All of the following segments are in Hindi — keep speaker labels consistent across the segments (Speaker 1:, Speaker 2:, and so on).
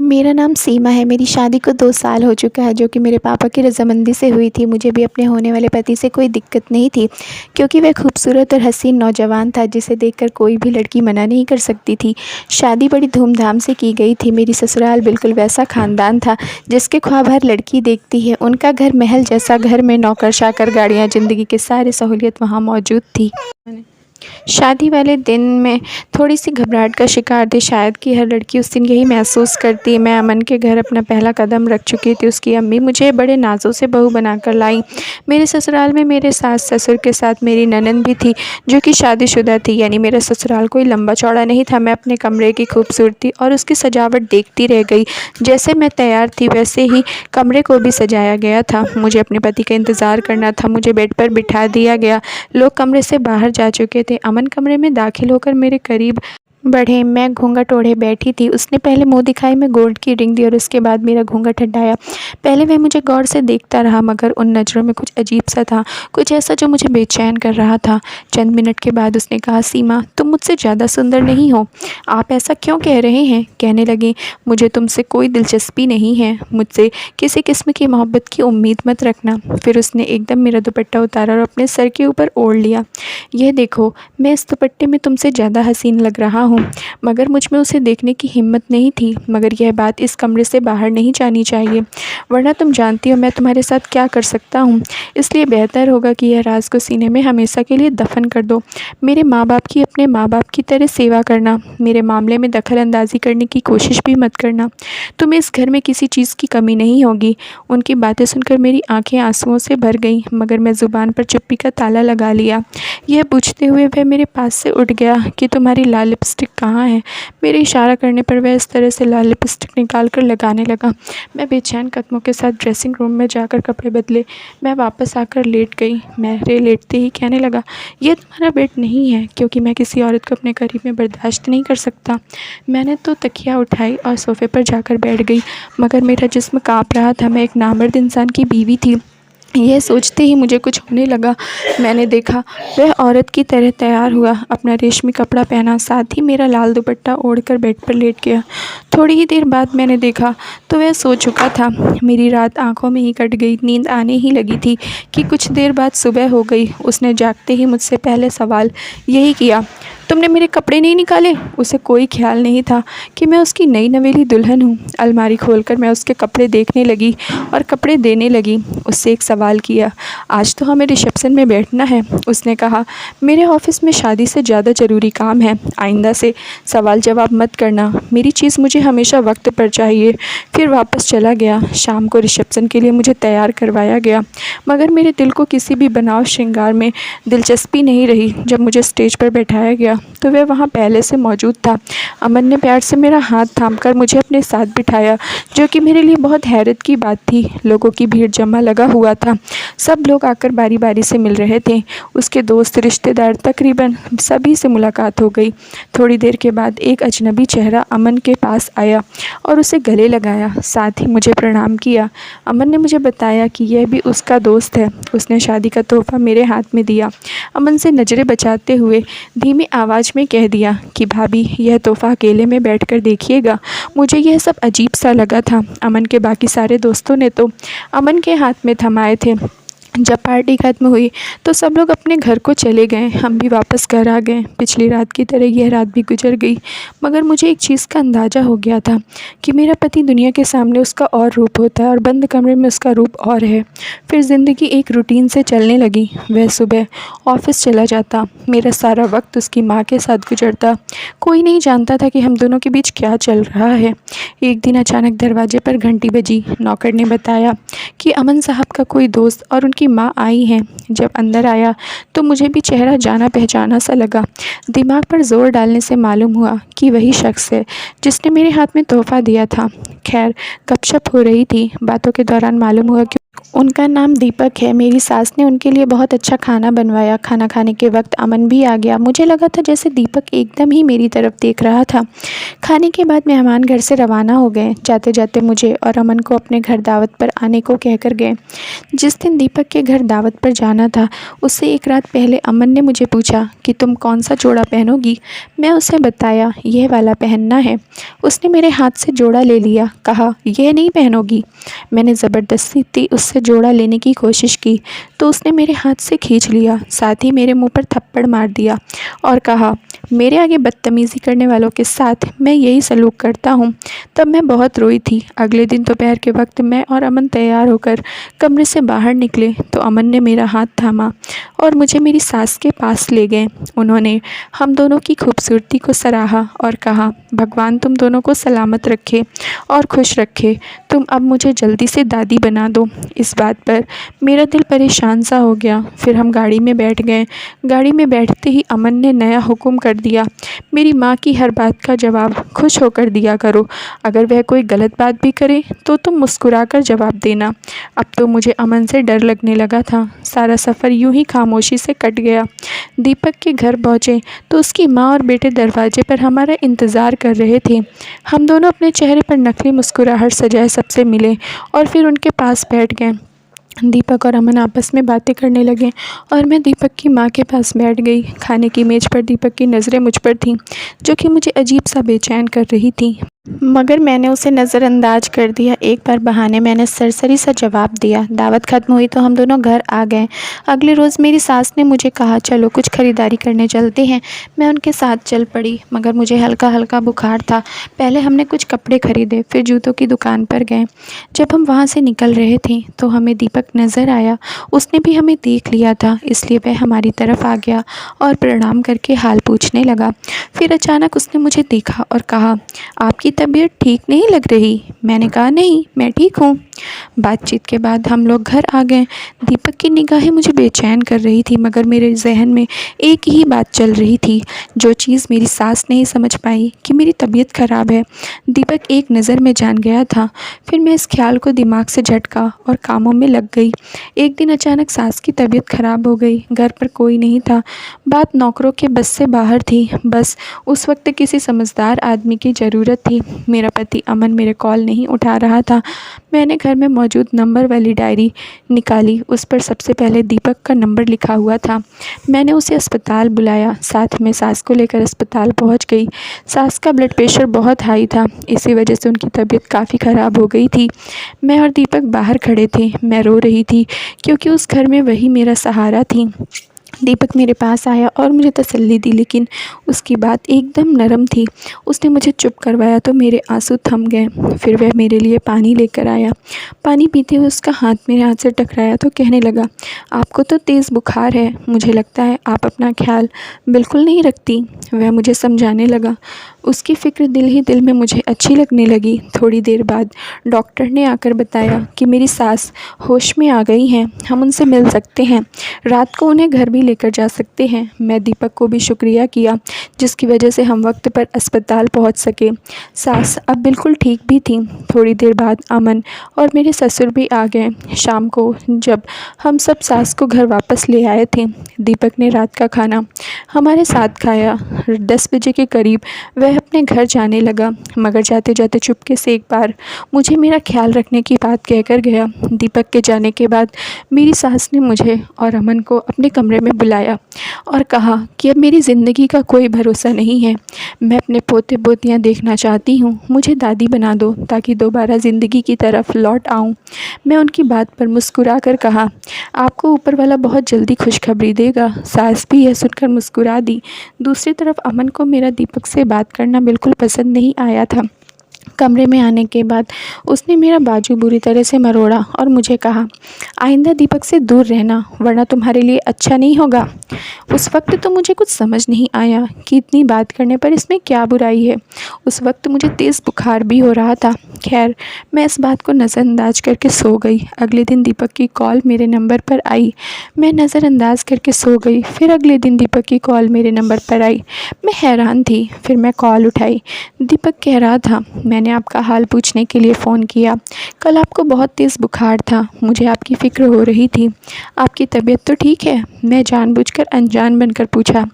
Speaker 1: मेरा नाम सीमा है। मेरी शादी को 2 साल हो चुका है, जो कि मेरे पापा की रज़ामंदी से हुई थी। मुझे भी अपने होने वाले पति से कोई दिक्कत नहीं थी, क्योंकि वह खूबसूरत और हसीन नौजवान था, जिसे देखकर कोई भी लड़की मना नहीं कर सकती थी। शादी बड़ी धूमधाम से की गई थी। मेरी ससुराल बिल्कुल वैसा ख़ानदान था जिसके ख्वाब हर लड़की देखती है। उनका घर महल जैसा, घर में नौकर-चाकर, गाड़ियाँ, ज़िंदगी की सारी सहूलियत वहाँ मौजूद थी। शादी वाले दिन मैं थोड़ी-सी घबराहट का शिकार थी, शायद कि हर लड़की उस दिन यही महसूस करती। मैं अमन के घर अपना पहला कदम रख चुकी थी। उसकी अम्मी मुझे बड़े नाज़ों से बहू बनाकर लाईं। मेरे ससुराल में मेरे सास-ससुर के साथ मेरी ननंद भी थी, जो कि शादीशुदा थी, यानी मेरा ससुराल कोई लंबा-चौड़ा नहीं था। मैं अपने कमरे की खूबसूरती और उसकी सजावट देखती रह गई। जैसे मैं तैयार थी, वैसे ही कमरे को भी सजाया गया था। मुझे अपने पति का इंतज़ार करना था। मुझे बेड पर बिठा दिया गया। लोग कमरे से बाहर जा चुके थे। अमन कमरे में दाखिल होकर मेरे करीब बढ़े। मैं घूंघट ओढ़े बैठी थी। उसने पहले मुंह दिखाई में गोल्ड की रिंग दी और उसके बाद मेरा घूंघट हटाया। पहले वह मुझे गौर से देखता रहा, मगर उन नज़रों में कुछ अजीब सा था, कुछ ऐसा जो मुझे बेचैन कर रहा था। चंद मिनट के बाद उसने कहा, सीमा, तुम मुझसे ज़्यादा सुंदर नहीं हो। आप ऐसा क्यों कह रहे हैं? कहने लगे, मुझे तुमसे कोई दिलचस्पी नहीं है। मुझसे किसी किस्म की मोहब्बत की उम्मीद मत रखना। फिर उसने एकदम मेरा दुपट्टा उतारा और अपने सर के ऊपर ओढ़ लिया। यह देखो, मैं इस दुपट्टे में तुमसे ज़्यादा हसीन लग रहा हूँ। मगर मुझ में उसे देखने की हिम्मत नहीं थी। मगर यह बात इस कमरे से बाहर नहीं जानी चाहिए, वरना तुम जानती हो मैं तुम्हारे साथ क्या कर सकता हूँ। इसलिए बेहतर होगा कि यह राज को सीने में हमेशा के लिए दफन कर दो। मेरे माँ बाप की अपने माँ बाप की तरह सेवा करना। मेरे मामले में दखल अंदाजी करने की कोशिश भी मत करना। तुम्हें इस घर में किसी चीज़ की कमी नहीं होगी। उनकी बातें सुनकर मेरी आंखें आंसुओं से भर गईं, मगर मैं ज़ुबान पर चुप्पी का ताला लगा लिया। यह पूछते हुए वह मेरे पास से उठ गया कि तुम्हारी लाल लिपस्टिक कहाँ है? मेरे इशारा करने पर वह इस तरह से लाल लिपस्टिक निकाल कर लगाने लगा। मैं बेचैन कदमों के साथ ड्रेसिंग रूम में जाकर कपड़े बदले। मैं वापस आकर लेट गई। मेरे लेटते ही कहने लगा, यह तुम्हारा बेड नहीं है, क्योंकि मैं किसी औरत को अपने करीब में बर्दाश्त नहीं कर सकता। मैंने तो तकिया उठाई और सोफ़े पर जाकर बैठ गई, मगर मेरा जिस्म काँप रहा था। मैं एक नामर्द इंसान की बीवी थी। यह सोचते ही मुझे कुछ होने लगा। मैंने देखा, वह औरत की तरह तैयार हुआ, अपना रेशमी कपड़ा पहना, साथ ही मेरा लाल दुपट्टा ओढ़कर बेड पर लेट गया। थोड़ी ही देर बाद मैंने देखा तो वह सो चुका था। मेरी रात आंखों में ही कट गई। नींद आने ही लगी थी कि कुछ देर बाद सुबह हो गई। उसने जागते ही मुझसे पहले सवाल यही किया, तुमने मेरे कपड़े नहीं निकाले? उसे कोई ख्याल नहीं था कि मैं उसकी नई नवेली दुल्हन हूँ। अलमारी खोलकर मैं उसके कपड़े देखने लगी और कपड़े देने लगी। उससे एक सवाल किया, आज तो हमें रिसेप्शन में बैठना है। उसने कहा, मेरे ऑफिस में शादी से ज़्यादा ज़रूरी काम है। आइंदा से सवाल जवाब मत करना। मेरी चीज़ मुझे हमेशा वक्त पर चाहिए। फिर वापस चला गया। शाम को रिसेप्शन के लिए मुझे तैयार करवाया गया, मगर मेरे दिल को किसी भी बनाव श्रृंगार में दिलचस्पी नहीं रही। जब मुझे स्टेज पर बैठाया गया तो वह वहाँ पहले से मौजूद था। अमन ने प्यार से मेरा हाथ थामकर मुझे अपने साथ बिठाया, जो कि मेरे लिए बहुत हैरत की बात थी। लोगों की भीड़ जमा लगा हुआ था। सब लोग आकर बारी बारी से मिल रहे थे। उसके दोस्त, रिश्तेदार, तकरीबन सभी से मुलाकात हो गई। थोड़ी देर के बाद एक अजनबी चेहरा अमन के पास आया और उसे गले लगाया, साथ ही मुझे प्रणाम किया। अमन ने मुझे बताया कि यह भी उसका दोस्त है। उसने शादी का तोहफा मेरे हाथ में दिया। अमन से नज़रें बचाते हुए धीमी आवाज़ में कह दिया कि भाभी, यह तोहफा अकेले में बैठकर देखिएगा। मुझे यह सब अजीब सा लगा था। अमन के बाकी सारे दोस्तों ने तो अमन के हाथ में थमाए थे। जब पार्टी ख़त्म हुई तो सब लोग अपने घर को चले गए। हम भी वापस घर आ गए। पिछली रात की तरह यह रात भी गुजर गई, मगर मुझे एक चीज़ का अंदाज़ा हो गया था कि मेरा पति दुनिया के सामने उसका और रूप होता है और बंद कमरे में उसका रूप और है। फिर ज़िंदगी एक रूटीन से चलने लगी। वह सुबह ऑफिस चला जाता। मेरा सारा वक्त उसकी माँ के साथ गुजरता। कोई नहीं जानता था कि हम दोनों के बीच क्या चल रहा है। एक दिन अचानक दरवाजे पर घंटी बजी। नौकर ने बताया कि अमन साहब का कोई दोस्त और उनकी माँ आई हैं। जब अंदर आया तो मुझे भी चेहरा जाना पहचाना सा लगा। दिमाग पर जोर डालने से मालूम हुआ कि वही शख्स है जिसने मेरे हाथ में तोहफा दिया था। खैर, गपशप हो रही थी। बातों के दौरान मालूम हुआ कि उनका नाम दीपक है। मेरी सास ने उनके लिए बहुत अच्छा खाना बनवाया। खाना खाने के वक्त अमन भी आ गया। मुझे लगा था जैसे दीपक एकदम ही मेरी तरफ देख रहा था। खाने के बाद मेहमान घर से रवाना हो गए। जाते जाते मुझे और अमन को अपने घर दावत पर आने को कहकर गए। जिस दिन दीपक के घर दावत पर जाना था उससे एक रात पहले अमन ने मुझे पूछा कि तुम कौन सा जोड़ा पहनोगी। मैं उसे बताया यह वाला पहनना है। उसने मेरे हाथ से जोड़ा ले लिया। कहा यह नहीं पहनोगी। मैंने ज़बरदस्ती उससे जोड़ा लेने की कोशिश की तो उसने मेरे हाथ से खींच लिया। साथ ही मेरे मुंह पर थप्पड़ मार दिया और कहा मेरे आगे बदतमीज़ी करने वालों के साथ मैं यही सलूक करता हूँ। तब मैं बहुत रोई थी। अगले दिन दोपहर के वक्त मैं और अमन तैयार होकर कमरे से बाहर निकले तो अमन ने मेरा हाथ थामा और मुझे मेरी सास के पास ले गए। उन्होंने हम दोनों की खूबसूरती को सराहा और कहा भगवान तुम दोनों को सलामत रखे और खुश रखे। तुम अब मुझे जल्दी से दादी बना दो। इस बात पर मेरा दिल परेशान सा हो गया। फिर हम गाड़ी में बैठ गए। गाड़ी में बैठते ही अमन ने नया हुक्म कर दिया, मेरी माँ की हर बात का जवाब खुश होकर दिया करो। अगर वह कोई गलत बात भी करे तो तुम मुस्कुराकर जवाब देना। अब तो मुझे अमन से डर लगने लगा था। सारा सफ़र यूं ही खामोशी से कट गया। दीपक के घर पहुँचे तो उसकी माँ और बेटे दरवाजे पर हमारा इंतज़ार कर रहे थे। हम दोनों अपने चेहरे पर नकली मुस्कुराहट सजाए सबसे मिले और फिर उनके पास बैठ गए। दीपक और अमन आपस में बातें करने लगे और मैं दीपक की माँ के पास बैठ गई। खाने की मेज़ पर दीपक की नज़रें मुझ पर थीं, जो कि मुझे अजीब सा बेचैन कर रही थी, मगर मैंने उसे नज़रअंदाज कर दिया। एक बार बहाने मैंने सरसरी सा जवाब दिया। दावत ख़त्म हुई तो हम दोनों घर आ गए। अगले रोज़ मेरी सास ने मुझे कहा चलो कुछ ख़रीदारी करने चलते हैं। मैं उनके साथ चल पड़ी, मगर मुझे हल्का हल्का बुखार था। पहले हमने कुछ कपड़े ख़रीदे, फिर जूतों की दुकान पर गए। जब हम वहाँ से निकल रहे थे तो हमें दीपक नज़र आया। उसने भी हमें देख लिया था, इसलिए वह हमारी तरफ आ गया और प्रणाम करके हाल पूछने लगा। फिर अचानक उसने मुझे देखा और कहा आपकी तबीयत ठीक नहीं लग रही। मैंने कहा नहीं, मैं ठीक हूँ। बातचीत के बाद हम लोग घर आ गए। दीपक की निगाहें मुझे बेचैन कर रही थी, मगर मेरे जहन में एक ही बात चल रही थी, जो चीज़ मेरी सास नहीं समझ पाई कि मेरी तबीयत ख़राब है, दीपक एक नज़र में जान गया था। फिर मैं इस ख्याल को दिमाग से झटका और कामों में लग गई। एक दिन अचानक सास की तबीयत ख़राब हो गई। घर पर कोई नहीं था। बात नौकरों के बस से बाहर थी। बस उस वक्त किसी समझदार आदमी की ज़रूरत थी। मेरा पति अमन मेरे कॉल नहीं उठा रहा था। मैंने घर में मौजूद नंबर वाली डायरी निकाली। उस पर सबसे पहले दीपक का नंबर लिखा हुआ था। मैंने उसे अस्पताल बुलाया। साथ में सास को लेकर अस्पताल पहुंच गई। सास का ब्लड प्रेशर बहुत हाई था, इसी वजह से उनकी तबीयत काफ़ी ख़राब हो गई थी। मैं और दीपक बाहर खड़े थे। मैं रो रही थी क्योंकि उस घर में वही मेरा सहारा थी। दीपक मेरे पास आया और मुझे तसल्ली दी, लेकिन उसकी बात एकदम नरम थी। उसने मुझे चुप करवाया तो मेरे आंसू थम गए। फिर वह मेरे लिए पानी लेकर आया। पानी पीते हुए उसका हाथ मेरे हाथ से टकराया तो कहने लगा आपको तो तेज़ बुखार है, मुझे लगता है आप अपना ख्याल बिल्कुल नहीं रखती। वह मुझे समझाने लगा। उसकी फ़िक्र दिल ही दिल में मुझे अच्छी लगने लगी। थोड़ी देर बाद डॉक्टर ने आकर बताया कि मेरी सास होश में आ गई हैं, हम उनसे मिल सकते हैं, रात को उन्हें घर भी लेकर जा सकते हैं। मैं दीपक को भी शुक्रिया किया, जिसकी वजह से हम वक्त पर अस्पताल पहुंच सके। सास अब बिल्कुल ठीक भी थी। थोड़ी देर बाद अमन और मेरे ससुर भी आ गए। शाम को जब हम सब सास को घर वापस ले आए थे, दीपक ने रात का खाना हमारे साथ खाया। 10 बजे के करीब वह अपने घर जाने लगा, मगर जाते जाते चुपके से एक बार मुझे मेरा ख्याल रखने की बात कहकर गया। दीपक के जाने के बाद मेरी सास ने मुझे और अमन को अपने कमरे में बुलाया और कहा कि अब मेरी ज़िंदगी का कोई भरोसा नहीं है। मैं अपने पोते पोतियाँ देखना चाहती हूँ। मुझे दादी बना दो ताकि दोबारा ज़िंदगी की तरफ लौट आऊँ। मैं उनकी बात पर मुस्कुरा कर कहा आपको ऊपर वाला बहुत जल्दी खुशखबरी देगा। सास भी यह सुनकर मुस्कुरा दी। दूसरी तरफ अमन को मेरा दीपक से बात करना बिल्कुल पसंद नहीं आया था। कमरे में आने के बाद उसने मेरा बाजू बुरी तरह से मरोड़ा और मुझे कहा आइंदा दीपक से दूर रहना, वरना तुम्हारे लिए अच्छा नहीं होगा। उस वक्त तो मुझे कुछ समझ नहीं आया कि इतनी बात करने पर इसमें क्या बुराई है। उस वक्त मुझे तेज़ बुखार भी हो रहा था। खैर, मैं इस बात को नज़रअंदाज करके सो गई। अगले दिन दीपक की कॉल मेरे नंबर पर आई। मैं नज़रअंदाज करके सो गई। फिर अगले दिन दीपक की कॉल मेरे नंबर पर आई। मैं हैरान थी। फिर मैं कॉल उठाई। दीपक कह रहा था, मैंने आपका हाल पूछने के लिए फ़ोन किया। कल आपको बहुत तेज़ बुखार था। मुझे आपकी फ़िक्र हो रही थी। आपकी तबीयत तो ठीक है? मैं जानबूझकर अनजान बनकर पूछा,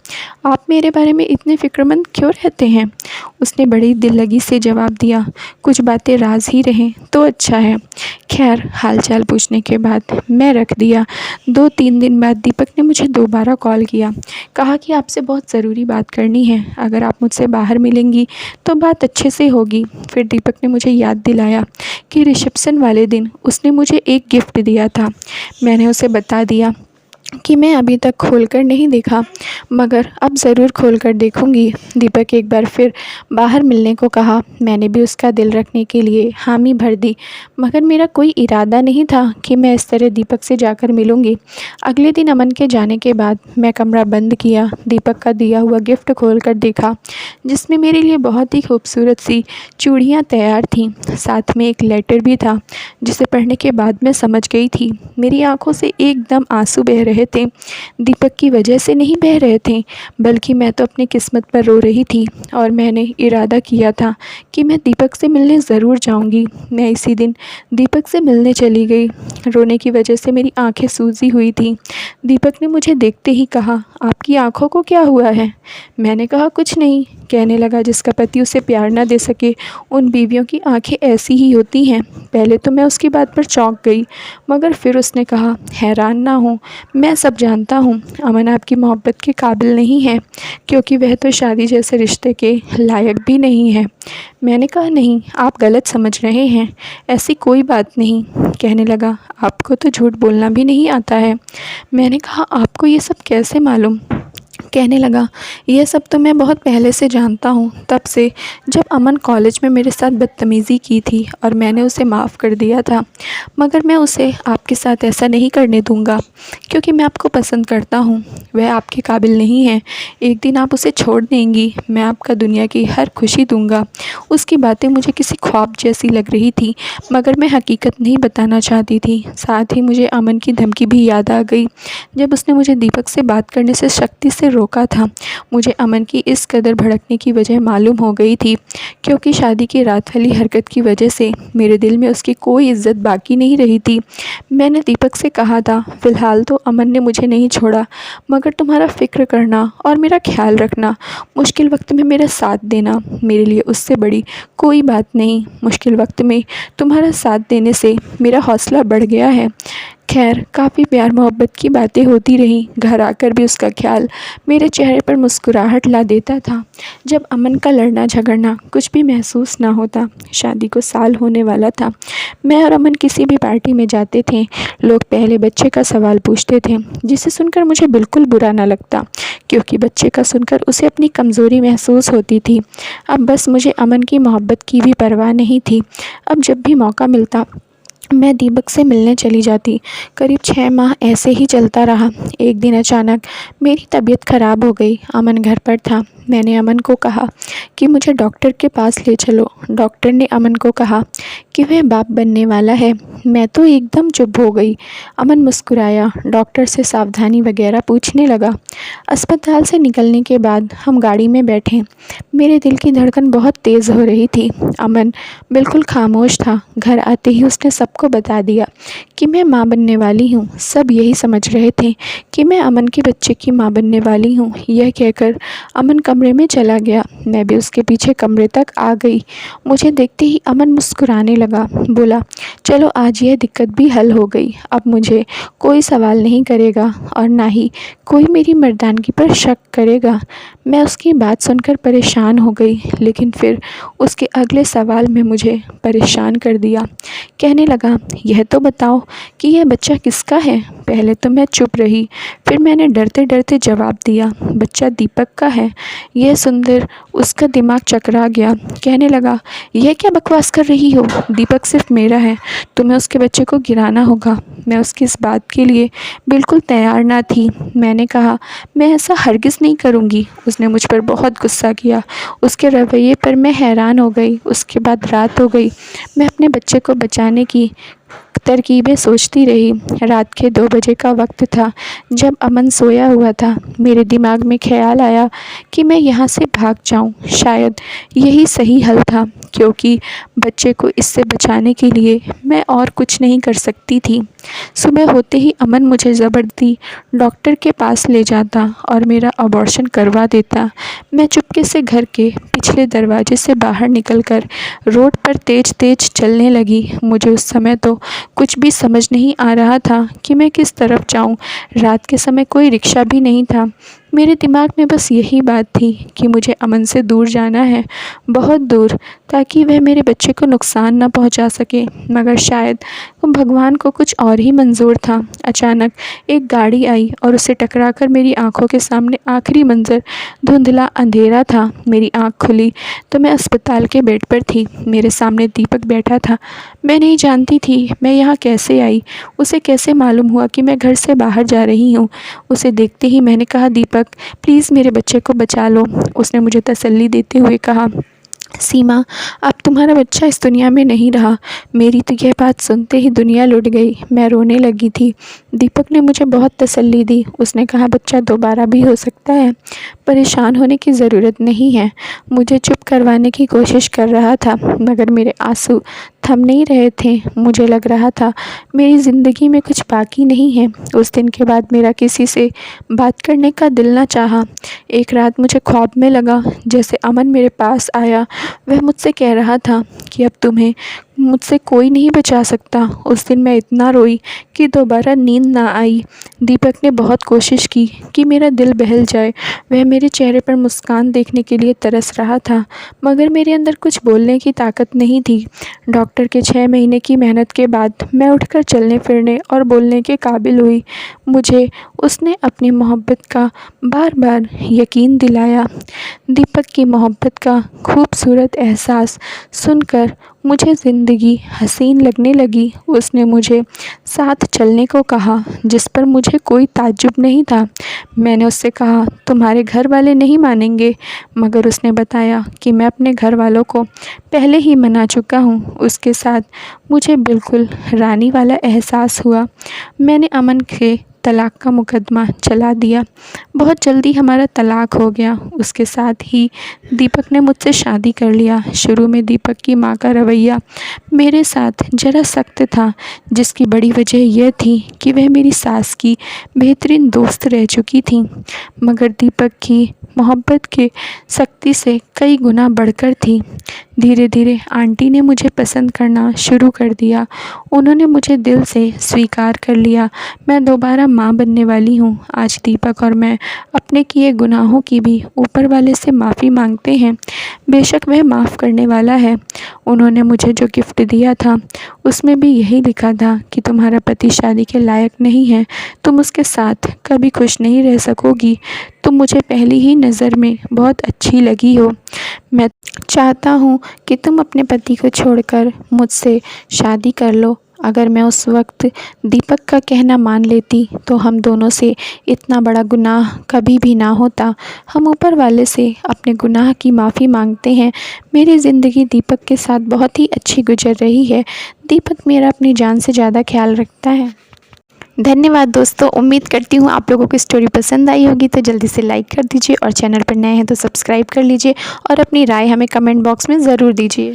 Speaker 1: आप मेरे बारे में इतने फ़िक्रमंद क्यों रहते हैं? उसने बड़ी दिल्लगी से जवाब दिया, कुछ बातें राज ही रहें तो अच्छा है। खैर, हालचाल पूछने के बाद मैं रख दिया। 2-3 दिन बाद दीपक ने मुझे दोबारा कॉल किया। कहा कि आपसे बहुत ज़रूरी बात करनी है। अगर आप मुझसे बाहर मिलेंगी तो बात अच्छे से होगी। फिर दीपक ने मुझे याद दिलाया कि रिसेप्शन वाले दिन उसने मुझे एक गिफ्ट दिया था। मैंने उसे बता दिया कि मैं अभी तक खोलकर नहीं देखा, मगर अब ज़रूर खोलकर देखूंगी। दीपक एक बार फिर बाहर मिलने को कहा। मैंने भी उसका दिल रखने के लिए हामी भर दी, मगर मेरा कोई इरादा नहीं था कि मैं इस तरह दीपक से जाकर मिलूंगी। अगले दिन अमन के जाने के बाद मैं कमरा बंद किया, दीपक का दिया हुआ गिफ्ट खोलकर देखा, जिसमें मेरे लिए बहुत ही खूबसूरत सी चूड़ियाँ तैयार थीं। साथ में एक लेटर भी था, जिसे पढ़ने के बाद मैं समझ गई थी। मेरी आंखों से एकदम आंसू बह रहे थे। दीपक की वजह से नहीं बह रहे थे, बल्कि मैं तो अपनी किस्मत पर रो रही थी। और मैंने इरादा किया था कि मैं दीपक से मिलने ज़रूर जाऊंगी। मैं इसी दिन दीपक से मिलने चली गई। रोने की वजह से मेरी आंखें सूजी हुई थी। दीपक ने मुझे देखते ही कहा, आपकी आंखों को क्या हुआ है? मैंने कहा, कुछ नहीं। कहने लगा, जिसका पति उसे प्यार न दे सके, उन बीवियों की आंखें ऐसी ही होती हैं। पहले तो मैं उसकी बात पर चौंक गई, मगर फिर उसने कहा, हैरान ना हो, मैं सब जानता हूँ। अमन आपकी मोहब्बत के काबिल नहीं है, क्योंकि वह तो शादी जैसे रिश्ते के लायक भी नहीं है। मैंने कहा, नहीं, आप गलत समझ रहे हैं, ऐसी कोई बात नहीं। कहने लगा, आपको तो झूठ बोलना भी नहीं आता है। मैंने कहा, आपको ये सब कैसे मालूम? कहने लगा, यह सब तो मैं बहुत पहले से जानता हूँ, तब से जब अमन कॉलेज में मेरे साथ बदतमीज़ी की थी और मैंने उसे माफ़ कर दिया था। मगर मैं उसे आपके साथ ऐसा नहीं करने दूँगा, क्योंकि मैं आपको पसंद करता हूँ। वह आपके काबिल नहीं है। एक दिन आप उसे छोड़ देंगी, मैं आपका दुनिया की हर खुशी दूँगा। उसकी बातें मुझे किसी ख्वाब जैसी लग रही थी, मगर मैं हकीकत नहीं बताना चाहती थी। साथ ही मुझे अमन की धमकी भी याद आ गई, जब उसने मुझे दीपक से बात करने से सख्ती से रोका था। मुझे अमन की इस कदर भड़कने की वजह मालूम हो गई थी, क्योंकि शादी की रात वाली हरकत की वजह से मेरे दिल में उसकी कोई इज्जत बाकी नहीं रही थी। मैंने दीपक से कहा था, फ़िलहाल तो अमन ने मुझे नहीं छोड़ा, मगर तुम्हारा फ़िक्र करना और मेरा ख्याल रखना, मुश्किल वक्त में मेरा साथ देना, मेरे लिए उससे बड़ी कोई बात नहीं। मुश्किल वक्त में तुम्हारा साथ देने से मेरा हौसला बढ़ गया है। खैर, काफ़ी प्यार मोहब्बत की बातें होती रहीं। घर आकर भी उसका ख्याल मेरे चेहरे पर मुस्कुराहट ला देता था। जब अमन का लड़ना झगड़ना कुछ भी महसूस ना होता। शादी को साल होने वाला था। मैं और अमन किसी भी पार्टी में जाते थे, लोग पहले बच्चे का सवाल पूछते थे, जिसे सुनकर मुझे बिल्कुल बुरा ना लगता, क्योंकि बच्चे का सुनकर उसे अपनी कमज़ोरी महसूस होती थी। अब बस मुझे अमन की मोहब्बत की भी परवाह नहीं थी। अब जब भी मौका मिलता, मैं दीपक से मिलने चली जाती। करीब 6 माह ऐसे ही चलता रहा। एक दिन अचानक मेरी तबीयत ख़राब हो गई। अमन घर पर था। मैंने अमन को कहा कि मुझे डॉक्टर के पास ले चलो। डॉक्टर ने अमन को कहा कि वह बाप बनने वाला है। मैं तो एकदम चुप हो गई। अमन मुस्कुराया, डॉक्टर से सावधानी वगैरह पूछने लगा। अस्पताल से निकलने के बाद हम गाड़ी में बैठे। मेरे दिल की धड़कन बहुत तेज़ हो रही थी। अमन बिल्कुल खामोश था। घर आते ही उसने सबको बता दिया कि मैं माँ बनने वाली हूँ। सब यही समझ रहे थे कि मैं अमन के बच्चे की माँ बनने वाली हूँ। यह कहकर अमन कमरे में चला गया। मैं भी उसके पीछे कमरे तक आ गई। मुझे देखते ही अमन मुस्कुराने लगा। बोला, चलो आज यह दिक्कत भी हल हो गई। अब मुझे कोई सवाल नहीं करेगा और ना ही कोई मेरी मर्दानगी पर शक करेगा। मैं उसकी बात सुनकर परेशान हो गई, लेकिन फिर उसके अगले सवाल में मुझे परेशान कर दिया कहने लगा, यह तो बताओ कि यह बच्चा किसका है। पहले तो मैं चुप रही, फिर मैंने डरते डरते जवाब दिया, बच्चा दीपक का है। यह सुनकर उसका दिमाग चकरा गया। कहने लगा, यह क्या बकवास कर रही हो, दीपक सिर्फ मेरा है, तुम्हें उसके बच्चे को गिराना होगा। मैं उसकी इस बात के लिए बिल्कुल तैयार ना थी। मैंने कहा, मैं ऐसा हरगिज़ नहीं करूँगी। उसने मुझ पर बहुत गुस्सा किया। उसके रवैये पर मैं हैरान हो गई। उसके बाद रात हो गई। मैं अपने बच्चे को बचाने की तरकीबें सोचती रही। रात के 2 बजे का वक्त था। जब अमन सोया हुआ था, मेरे दिमाग में ख्याल आया कि मैं यहाँ से भाग जाऊँ। शायद यही सही हल था, क्योंकि बच्चे को इससे बचाने के लिए मैं और कुछ नहीं कर सकती थी। सुबह होते ही अमन मुझे ज़बरदस्ती डॉक्टर के पास ले जाता और मेरा अबॉर्शन करवा देता। मैं चुपके से घर के पिछले दरवाजे से बाहर निकलकर रोड पर तेज तेज चलने लगी। मुझे उस समय तो कुछ भी समझ नहीं आ रहा था कि मैं किस तरफ जाऊं। रात के समय कोई रिक्शा भी नहीं था। मेरे दिमाग में बस यही बात थी कि मुझे अमन से दूर जाना है, बहुत दूर, ताकि वह मेरे बच्चे को नुकसान न पहुंचा सके। मगर शायद भगवान को कुछ और ही मंजूर था। अचानक एक गाड़ी आई और उसे टकराकर मेरी आंखों के सामने आखिरी मंजर धुंधला अंधेरा था। मेरी आंख खुली तो मैं अस्पताल के बेड पर थी। मेरे सामने दीपक बैठा था। मैं नहीं जानती थी मैं यहाँ कैसे आई। उसे कैसे मालूम हुआ कि मैं घर से बाहर जा रही हूँ। उसे देखते ही मैंने कहा, दीपक प्लीज़ मेरे बच्चे को बचा लो। उसने मुझे तसल्ली देते हुए कहा, सीमा, अब तुम्हारा बच्चा इस दुनिया में नहीं रहा। मेरी तो यह बात सुनते ही दुनिया लुट गई। मैं रोने लगी थी। दीपक ने मुझे बहुत तसल्ली दी। उसने कहा, बच्चा दोबारा भी हो सकता है, परेशान होने की ज़रूरत नहीं है। मुझे चुप करवाने की कोशिश कर रहा था, मगर मेरे आंसू थम नहीं रहे थे। मुझे लग रहा था मेरी ज़िंदगी में कुछ बाकी नहीं है। उस दिन के बाद मेरा किसी से बात करने का दिल न चाहा। एक रात मुझे ख्वाब में लगा जैसे अमन मेरे पास आया। वह मुझसे कह रहा था कि अब तुम्हें मुझसे कोई नहीं बचा सकता। उस दिन मैं इतना रोई कि दोबारा नींद ना आई। दीपक ने बहुत कोशिश की कि मेरा दिल बहल जाए। वह मेरे चेहरे पर मुस्कान देखने के लिए तरस रहा था, मगर मेरे अंदर कुछ बोलने की ताकत नहीं थी। डॉक्टर के 6 महीने की मेहनत के बाद मैं उठकर चलने फिरने और बोलने के काबिल हुई। मुझे उसने अपनी मोहब्बत का बार बार यकीन दिलाया। दीपक की मोहब्बत का खूबसूरत एहसास सुनकर मुझे ज़िंदगी हसीन लगने लगी। उसने मुझे साथ चलने को कहा, जिस पर मुझे कोई ताज्जुब नहीं था। मैंने उससे कहा, तुम्हारे घर वाले नहीं मानेंगे, मगर उसने बताया कि मैं अपने घर वालों को पहले ही मना चुका हूँ। उसके साथ मुझे बिल्कुल रानी वाला एहसास हुआ। मैंने अमन के तलाक़ का मुकदमा चला दिया। बहुत जल्दी हमारा तलाक़ हो गया। उसके साथ ही दीपक ने मुझसे शादी कर लिया। शुरू में दीपक की माँ का रवैया मेरे साथ ज़रा सख्त था, जिसकी बड़ी वजह यह थी कि वह मेरी सास की बेहतरीन दोस्त रह चुकी थी। मगर दीपक की मोहब्बत के सख्ती से कई गुना बढ़कर थी। धीरे धीरे आंटी ने मुझे पसंद करना शुरू कर दिया। उन्होंने मुझे दिल से स्वीकार कर लिया। मैं दोबारा माँ बनने वाली हूँ। आज दीपक और मैं अपने किए गुनाहों की भी ऊपर वाले से माफ़ी मांगते हैं। बेशक वह माफ़ करने वाला है। उन्होंने मुझे जो गिफ्ट दिया था उसमें भी यही लिखा था कि तुम्हारा पति शादी के लायक नहीं है, तुम उसके साथ कभी खुश नहीं रह सकोगी। तुम मुझे पहली ही नज़र में बहुत अच्छी लगी हो। मैं चाहता हूँ कि तुम अपने पति को छोड़कर मुझसे शादी कर लो। अगर मैं उस वक्त दीपक का कहना मान लेती तो हम दोनों से इतना बड़ा गुनाह कभी भी ना होता। हम ऊपर वाले से अपने गुनाह की माफ़ी मांगते हैं। मेरी ज़िंदगी दीपक के साथ बहुत ही अच्छी गुजर रही है। दीपक मेरा अपनी जान से ज़्यादा ख्याल रखता है। धन्यवाद दोस्तों, उम्मीद करती हूँ आप लोगों को स्टोरी पसंद आई होगी। तो जल्दी से लाइक कर दीजिए और चैनल पर नए हैं तो सब्सक्राइब कर लीजिए और अपनी राय हमें कमेंट बॉक्स में ज़रूर दीजिए।